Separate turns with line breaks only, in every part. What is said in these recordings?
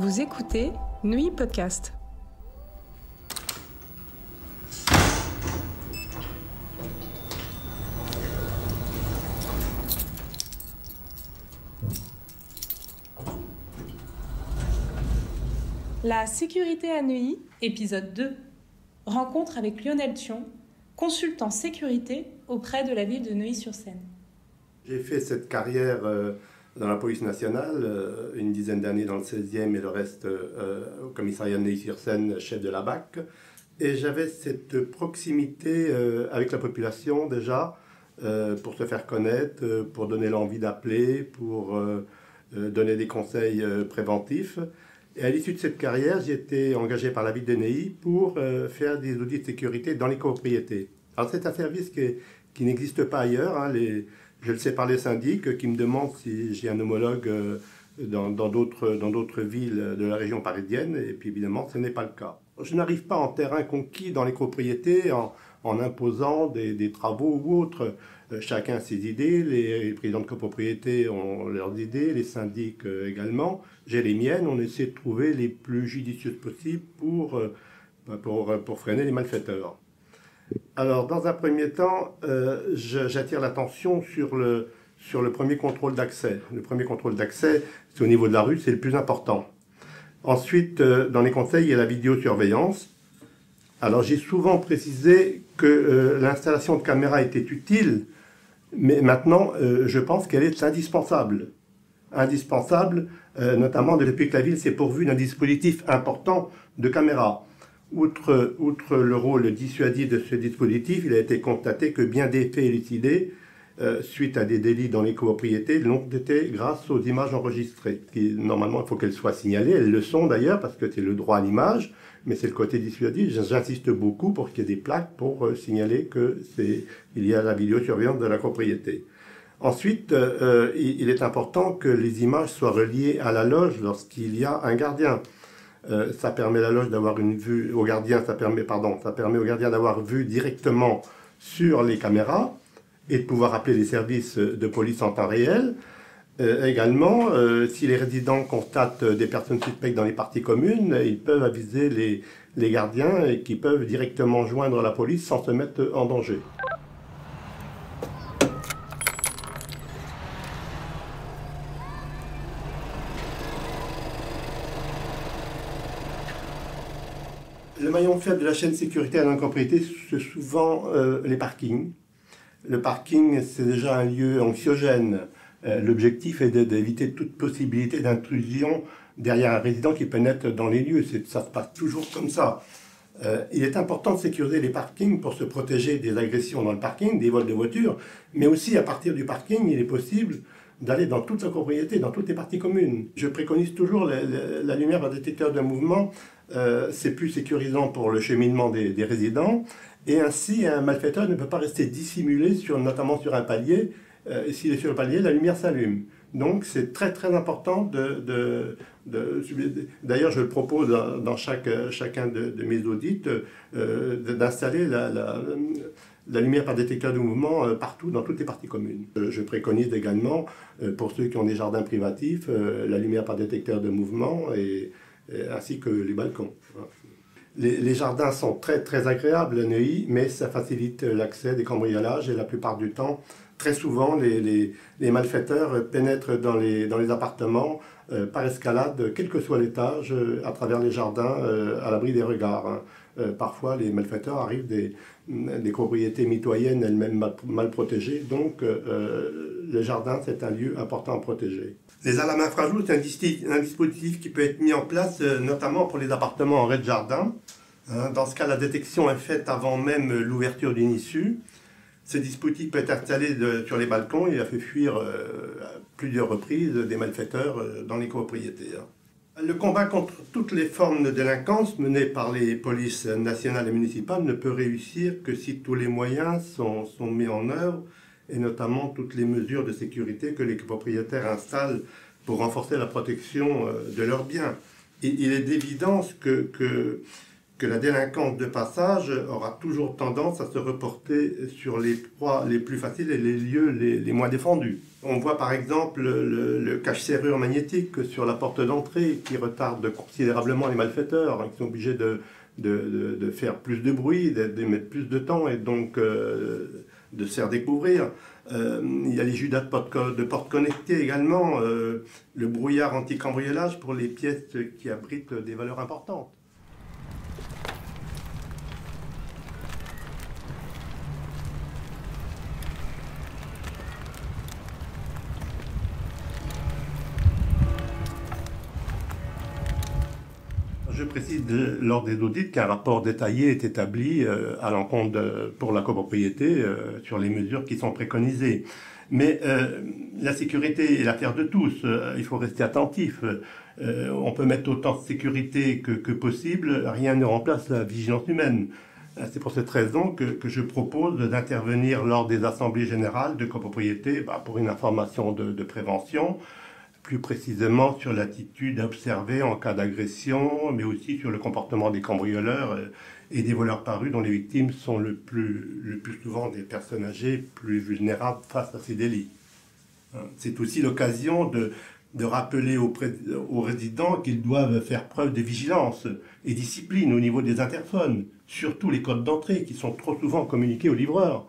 Vous écoutez Neuilly Podcast. La sécurité à Neuilly, épisode 2. Rencontre avec Lionel Thion, consultant sécurité auprès de la ville de Neuilly-sur-Seine.
J'ai fait cette carrière dans la police nationale, une dizaine d'années dans le 16e et le reste au commissariat de Neuilly-sur-Seine, chef de la BAC. Et j'avais cette proximité avec la population déjà, pour se faire connaître, pour donner l'envie d'appeler, pour donner des conseils préventifs. Et à l'issue de cette carrière, j'ai été engagé par la ville de Neuilly pour faire des audits de sécurité dans les copropriétés. Alors c'est un service qui n'existe pas ailleurs. Hein. Je le sais par les syndics qui me demandent si j'ai un homologue dans d'autres villes de la région parisienne. Et puis évidemment, ce n'est pas le cas. Je n'arrive pas en terrain conquis dans les copropriétés en imposant des travaux ou autres. Chacun a ses idées, les présidents de copropriété ont leurs idées, les syndics également. J'ai les miennes, on essaie de trouver les plus judicieuses possibles pour freiner les malfaiteurs. Alors, dans un premier temps, j'attire l'attention sur le premier contrôle d'accès. Le premier contrôle d'accès, c'est au niveau de la rue, c'est le plus important. Ensuite, dans les conseils, il y a la vidéosurveillance. Alors, j'ai souvent précisé que l'installation de caméras était utile, mais maintenant, je pense qu'elle est indispensable. Indispensable, notamment depuis que la ville s'est pourvue d'un dispositif important de caméras. Outre le rôle dissuasif de ce dispositif, il a été constaté que bien des faits élucidés, suite à des délits dans les copropriétés, l'ont été grâce aux images enregistrées. Normalement, il faut qu'elles soient signalées, elles le sont d'ailleurs, parce que c'est le droit à l'image, mais c'est le côté dissuasif. J'insiste beaucoup pour qu'il y ait des plaques pour signaler qu'il y a la vidéosurveillance de la copropriété. Ensuite, il est important que les images soient reliées à la loge lorsqu'il y a un gardien. Ça permet à la loge d'avoir une vue au gardien, ça permet au gardien d'avoir vue directement sur les caméras et de pouvoir appeler les services de police en temps réel. Également, si les résidents constatent des personnes suspectes dans les parties communes, ils peuvent aviser les gardiens et qui peuvent directement joindre la police sans se mettre en danger. Le maillon faible de la chaîne sécurité à la copropriété, c'est souvent les parkings. Le parking, c'est déjà un lieu anxiogène. L'objectif est d'éviter toute possibilité d'intrusion derrière un résident qui pénètre dans les lieux. Ça se passe toujours comme ça. Il est important de sécuriser les parkings pour se protéger des agressions dans le parking, des vols de voitures, mais aussi à partir du parking, il est possible d'aller dans toute la copropriété, dans toutes les parties communes. Je préconise toujours la lumière par détecteur de mouvement. C'est plus sécurisant pour le cheminement des résidents. Et ainsi, un malfaiteur ne peut pas rester dissimulé, notamment sur un palier. S'il est sur le palier, la lumière s'allume. Donc, c'est très très important d'ailleurs, je le propose dans chacun de mes audits, d'installer la lumière par détecteur de mouvement partout, dans toutes les parties communes. Je préconise également, pour ceux qui ont des jardins privatifs, la lumière par détecteur de mouvement ainsi que les balcons. Les jardins sont très très agréables à Neuilly, mais ça facilite l'accès des cambriolages et la plupart du temps, très souvent, les malfaiteurs pénètrent dans les appartements par escalade, quel que soit l'étage, à travers les jardins, à l'abri des regards. Parfois, les malfaiteurs arrivent des propriétés mitoyennes, elles-mêmes mal protégées, donc le jardin, c'est un lieu important à protéger. Les alarmes infrarouges, c'est un dispositif qui peut être mis en place, notamment pour les appartements en rez-de-jardin. Dans ce cas, la détection est faite avant même l'ouverture d'une issue. Ce dispositif peut être installé sur les balcons. Il a fait fuir à plusieurs reprises des malfaiteurs dans les copropriétés. Le combat contre toutes les formes de délinquance menées par les polices nationales et municipales ne peut réussir que si tous les moyens sont mis en œuvre, et notamment toutes les mesures de sécurité que les propriétaires installent pour renforcer la protection de leurs biens. Et il est d'évidence que que la délinquance de passage aura toujours tendance à se reporter sur les proies les plus faciles et les lieux les moins défendus. On voit par exemple le cache-serrure magnétique sur la porte d'entrée qui retarde considérablement les malfaiteurs, qui sont obligés de faire plus de bruit, de mettre plus de temps et donc de se faire découvrir. Il y a les judas de porte connectées également, le brouillard anti-cambriolage pour les pièces qui abritent des valeurs importantes. Je précise lors des audits qu'un rapport détaillé est établi à l'encontre pour la copropriété sur les mesures qui sont préconisées. Mais la sécurité est l'affaire de tous. Il faut rester attentif. On peut mettre autant de sécurité que possible. Rien ne remplace la vigilance humaine. C'est pour cette raison que je propose d'intervenir lors des assemblées générales de copropriété pour une information de prévention, plus précisément sur l'attitude à observer en cas d'agression, mais aussi sur le comportement des cambrioleurs et des voleurs parus dont les victimes sont le plus souvent des personnes âgées plus vulnérables face à ces délits. C'est aussi l'occasion de rappeler aux résidents qu'ils doivent faire preuve de vigilance et discipline au niveau des interphones, surtout les codes d'entrée qui sont trop souvent communiqués aux livreurs.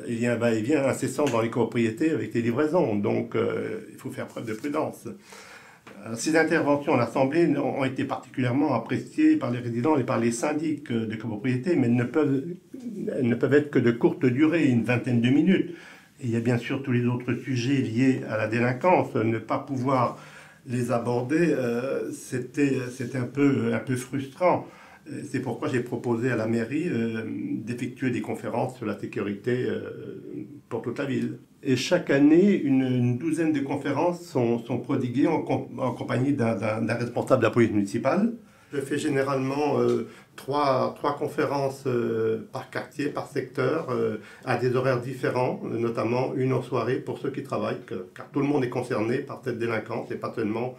Il y a un va-et-vient incessant dans les copropriétés avec les livraisons, donc il faut faire preuve de prudence. Ces interventions en assemblée ont été particulièrement appréciées par les résidents et par les syndics de copropriété, mais elles ne peuvent être que de courte durée, une vingtaine de minutes. Et il y a bien sûr tous les autres sujets liés à la délinquance. Ne pas pouvoir les aborder, c'était un peu frustrant. C'est pourquoi j'ai proposé à la mairie d'effectuer des conférences sur la sécurité pour toute la ville. Et chaque année, une douzaine de conférences sont prodiguées en compagnie d'un responsable de la police municipale. Je fais généralement trois conférences par quartier, par secteur, à des horaires différents, notamment une en soirée pour ceux qui travaillent, car tout le monde est concerné par cette délinquance et pas seulement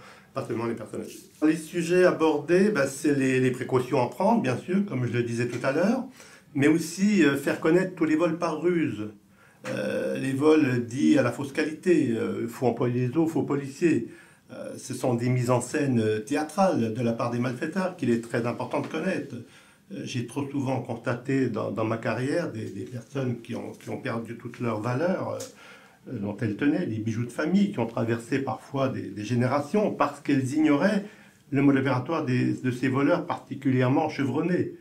les personnes âgées. Les sujets abordés, c'est les précautions à prendre, bien sûr, comme je le disais tout à l'heure, mais aussi faire connaître tous les vols par ruse, les vols dits à la fausse qualité, faux employés des eaux, faux policiers. Ce sont des mises en scène théâtrales de la part des malfaiteurs qu'il est très important de connaître. J'ai trop souvent constaté dans ma carrière des personnes qui ont perdu toute leur valeur dont elles tenaient, des bijoux de famille qui ont traversé parfois des générations parce qu'elles ignoraient le mode opératoire de ces voleurs particulièrement chevronnés.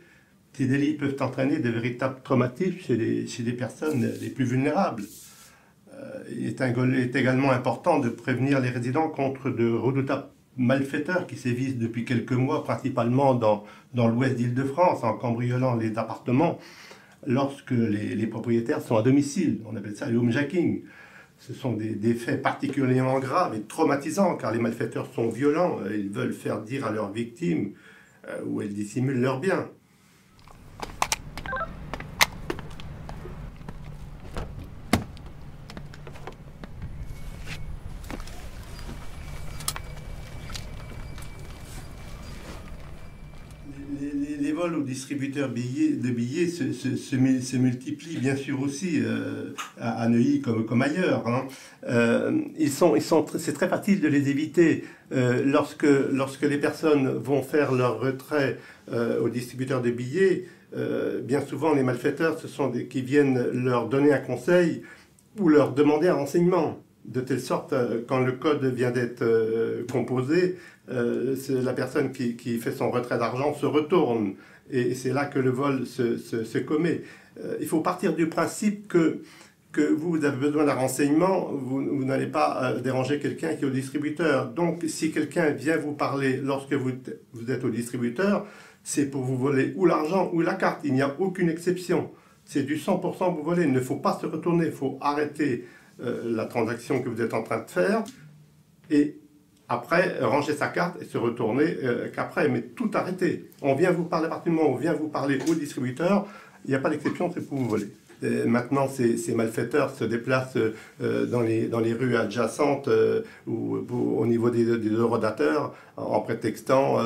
Ces délits peuvent entraîner de véritables traumatismes chez des personnes les plus vulnérables. Il est également important de prévenir les résidents contre de redoutables malfaiteurs qui sévissent depuis quelques mois, principalement dans l'ouest d'Île-de-France, en cambriolant les appartements lorsque les propriétaires sont à domicile. On appelle ça le homejacking. Ce sont des faits particulièrement graves et traumatisants car les malfaiteurs sont violents. Ils veulent faire dire à leurs victimes où elles dissimulent leurs biens. Les vols aux distributeurs de billets se multiplient bien sûr aussi à Neuilly comme ailleurs. C'est très facile de les éviter. Lorsque les personnes vont faire leur retrait aux distributeurs de billets, bien souvent les malfaiteurs, ce sont qui viennent leur donner un conseil ou leur demander un renseignement. De telle sorte, quand le code vient d'être composé, la personne qui fait son retrait d'argent se retourne. Et c'est là que le vol se commet. Il faut partir du principe que vous avez besoin d'un renseignement, vous n'allez pas déranger quelqu'un qui est au distributeur. Donc, si quelqu'un vient vous parler lorsque vous êtes au distributeur, c'est pour vous voler ou l'argent ou la carte. Il n'y a aucune exception. C'est du 100% vous voler. Il ne faut pas se retourner. Il faut arrêter la transaction que vous êtes en train de faire et après ranger sa carte et se retourner qu'après, mais tout arrêter. On vient vous parler, à partir du moment où on vient vous parler au distributeur, il n'y a pas d'exception, c'est pour vous voler. Maintenant, ces malfaiteurs se déplacent dans les rues adjacentes ou au niveau des eurodateurs en prétextant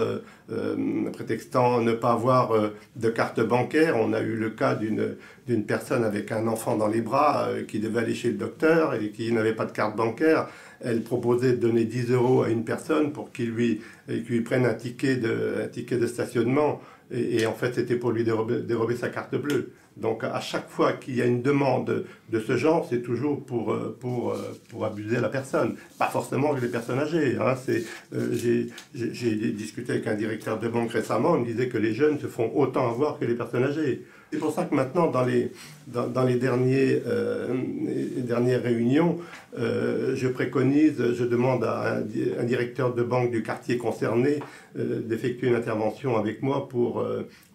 ne pas avoir de carte bancaire. On a eu le cas d'une personne avec un enfant dans les bras qui devait aller chez le docteur et qui n'avait pas de carte bancaire. Elle proposait de donner 10 € à une personne pour qu'il lui prenne un ticket de stationnement. Et en fait, c'était pour lui dérober sa carte bleue. Donc, à chaque fois qu'il y a une demande de ce genre, c'est toujours pour abuser la personne. Pas forcément avec les personnes âgées. Hein. J'ai discuté avec un directeur de banque récemment, il me disait que les jeunes se font autant avoir que les personnes âgées. C'est pour ça que maintenant, dans les dernières réunions, je demande à un directeur de banque du quartier concerné d'effectuer une intervention avec moi pour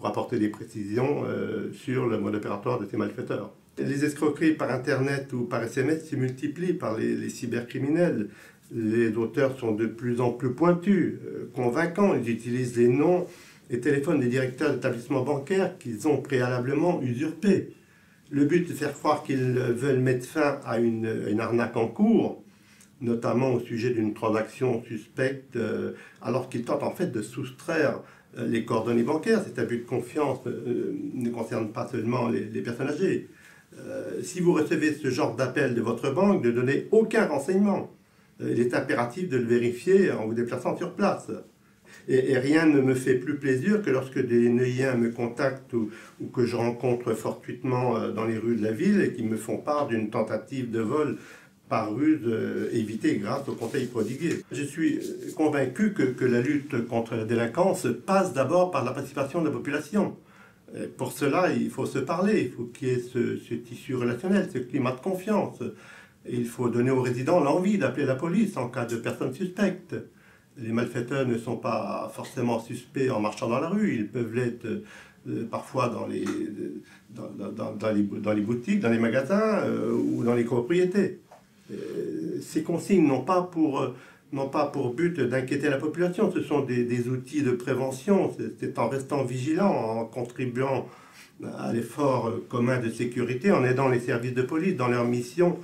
apporter des précisions sur le mode opératoire de ces malfaiteurs. Les escroqueries par Internet ou par SMS se multiplient par les cybercriminels. Les auteurs sont de plus en plus pointus, convaincants. Ils utilisent les noms et téléphones des directeurs d'établissements bancaires qu'ils ont préalablement usurpés. Le but est de faire croire qu'ils veulent mettre fin à une arnaque en cours, notamment au sujet d'une transaction suspecte, alors qu'ils tentent en fait de soustraire les coordonnées bancaires. Cet abus de confiance ne concerne pas seulement les personnes âgées. Si vous recevez ce genre d'appel de votre banque, ne donnez aucun renseignement. Il est impératif de le vérifier en vous déplaçant sur place. Et rien ne me fait plus plaisir que lorsque des Neuilliens me contactent ou que je rencontre fortuitement dans les rues de la ville et qui me font part d'une tentative de vol par ruse évitée grâce aux conseils prodigués. Je suis convaincu que la lutte contre la délinquance passe d'abord par la participation de la population. Pour cela, il faut se parler, il faut qu'il y ait ce tissu relationnel, ce climat de confiance. Et il faut donner aux résidents l'envie d'appeler la police en cas de personnes suspectes. Les malfaiteurs ne sont pas forcément suspects en marchant dans la rue, ils peuvent l'être parfois dans les boutiques, dans les magasins ou dans les propriétés. Ces consignes n'ont pas pour but d'inquiéter la population, ce sont des outils de prévention. C'est en restant vigilant, en contribuant à l'effort commun de sécurité, en aidant les services de police dans leur mission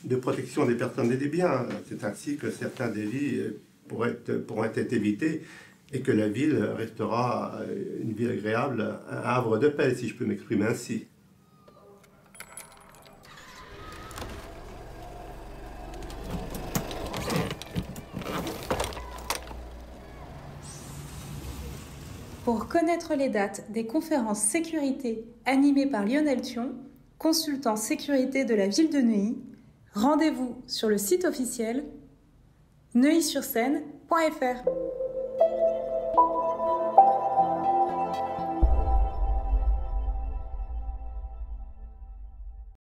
de protection des personnes et des biens. C'est ainsi que certains délits pourront être évités et que la ville restera une ville agréable, un havre de paix, si je peux m'exprimer ainsi.
Pour connaître les dates des conférences sécurité animées par Lionel Thion, consultant sécurité de la ville de Neuilly, rendez-vous sur le site officiel neuilly-sur-seine.fr.